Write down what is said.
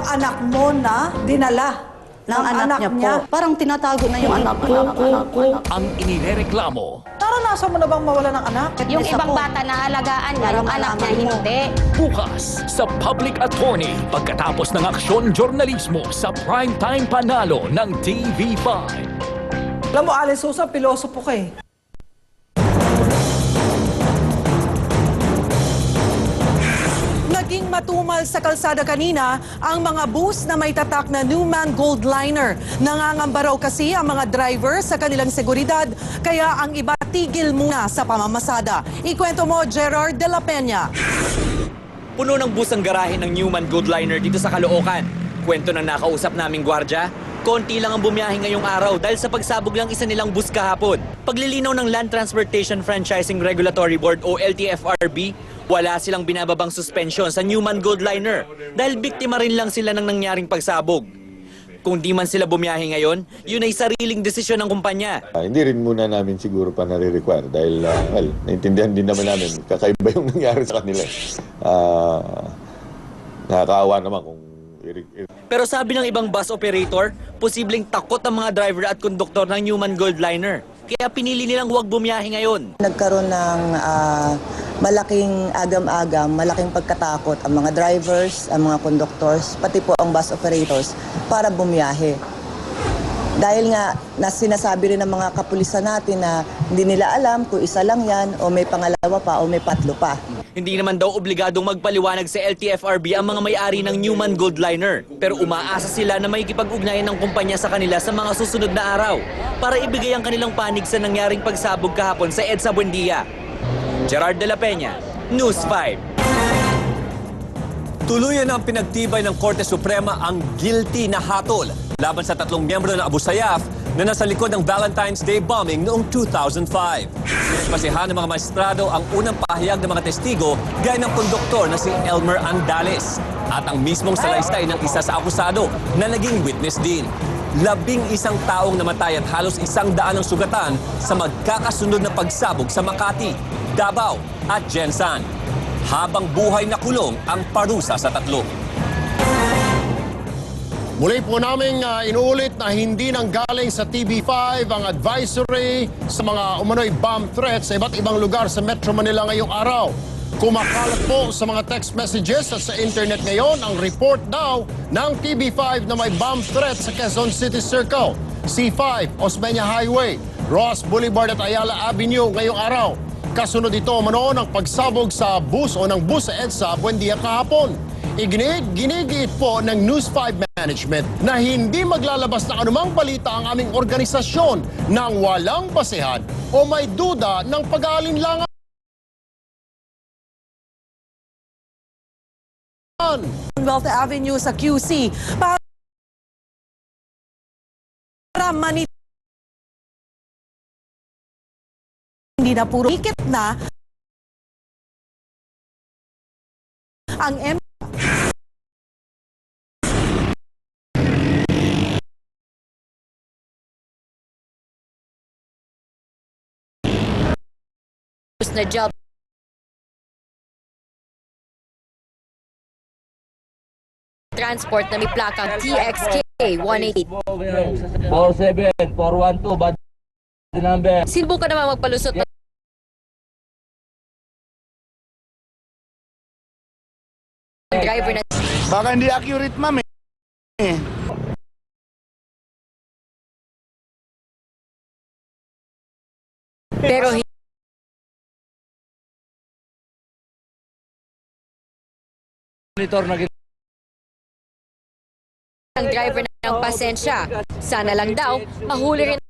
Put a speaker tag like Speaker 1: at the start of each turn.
Speaker 1: ang anak mo na dinala
Speaker 2: ng anak niya po. Parang tinatago na yung anak ko.
Speaker 3: Ang inireklamo.
Speaker 1: Naranasan mo na bang mawala ng anak?
Speaker 4: Yung ibang bata na alagaan niya, yung anak niya hindi.
Speaker 3: Bukas sa Public Attorney pagkatapos ng aksyon journalismo sa primetime panalo ng TV5.
Speaker 1: Alam mo, Alice Sousa, pilosopo ka eh. Naging matumal sa kalsada kanina ang mga bus na may tatak na Newman Gold Liner. Nangangamba raw kasi ang mga driver sa kanilang seguridad, kaya ang iba tigil muna sa pamamasada. Ikwento mo, Gerard de la Peña.
Speaker 5: Puno ng bus ang garahe ng Newman Gold Liner dito sa Caloocan. Kwento ng nakausap naming gwardya, konti lang ang bumiyahe ngayong araw dahil sa pagsabog lang isa nilang bus kahapon. Paglilinaw ng Land Transportation Franchising Regulatory Board o LTFRB, wala silang binababang suspensyon sa Newman Gold Liner dahil biktima rin lang sila ng nangyaring pagsabog. Kung di man sila bumiyahe ngayon, yun ay sariling desisyon ng kumpanya.
Speaker 6: Hindi rin muna namin siguro pa nare-require dahil naintindihan din naman namin kakaiba yung nangyari sa kanila. Nakakaawa naman kung
Speaker 5: Pero sabi ng ibang bus operator, posibleng takot ang mga driver at konduktor ng Newman Gold Liner. Kaya pinili nilang huwag bumiyahe ngayon.
Speaker 2: Nagkaroon ng malaking agam-agam, malaking pagkatakot ang mga drivers, ang mga conductors, pati po ang bus operators para bumiyahe. Dahil nga, sinasabi rin ng mga kapulisan natin na hindi nila alam kung isa lang yan o may pangalawa pa o may patlo pa.
Speaker 5: Hindi naman daw obligadong magpaliwanag sa LTFRB ang mga may-ari ng Newman Gold Liner. Pero umaasa sila na may kipag-ugnayan ng kumpanya sa kanila sa mga susunod na araw para ibigay ang kanilang panig sa nangyaring pagsabog kahapon sa EDSA Buendia. Gerard de la Peña, News 5.
Speaker 7: Tuluyan ang pinagtibay ng Korte Suprema ang guilty na hatol laban sa 3 miyembro ng Abu Sayyaf na nasa likod ng Valentine's Day bombing noong 2005. Pasihan ng mga maestrado ang unang pahayag ng mga testigo gaya ng konduktor na si Elmer Andales at ang mismong salaysay ng isa sa akusado na naging witness din. 11 taong namatay at halos 100 ang sugatan sa magkakasunod na pagsabog sa Makati, Davao at Jensan. Habang buhay na kulong ang parusa sa 3.
Speaker 8: Muli po namin inuulit na hindi nanggaling sa TV5 ang advisory sa mga umano'y bomb threats sa iba't ibang lugar sa Metro Manila ngayong araw. Kumakalat po sa mga text messages at sa internet ngayon ang report daw ng TV5 na may bomb threat sa Quezon City Circle, C5, Osmeña Highway, Ross Boulevard at Ayala Avenue ngayong araw. Kasunod ito manoon ang pagsabog sa bus o ng bus sa EDSA Buendia kahapon. Ginigiit po ng News 5 Management na hindi maglalabas ng anumang balita ang aming organisasyon nang walang basehan o may duda ng pag-aalinlangan.
Speaker 1: Commonwealth Avenue sa QC para hindi na puro higit na ang
Speaker 4: Na job. Transport na may plaka TXK 188.
Speaker 9: 47 412 bad number.
Speaker 4: Sinbo ka naman magpalusot ng driver na
Speaker 10: baka hindi accurate, ma'am eh.
Speaker 4: pero
Speaker 9: Monitor na
Speaker 4: ang driver ng pasensya. Sana lang daw mahuli rin